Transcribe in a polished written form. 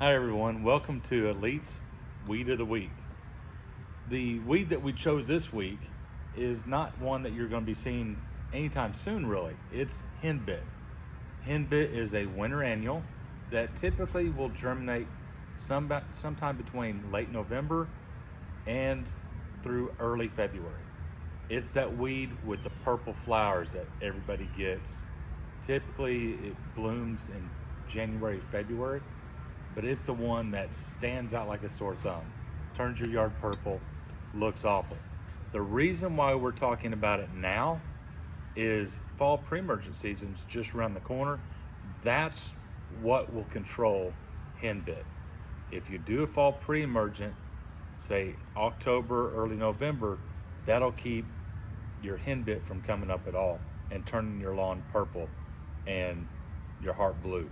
Hi everyone, welcome to Elite's Weed of the Week. The weed that we chose this week is not one that you're going to be seeing anytime soon really. It's Henbit. Henbit is a winter annual that typically will germinate sometime between late November and through early February. It's that weed with the purple flowers that everybody gets. Typically it blooms in January, February, but it's the one that stands out like a sore thumb, turns your yard purple, looks awful. The reason why we're talking about it now is fall pre-emergent season's just around the corner. That's what will control henbit. If you do a fall pre-emergent, say October, early November, that'll keep your henbit from coming up at all and turning your lawn purple and your heart blue.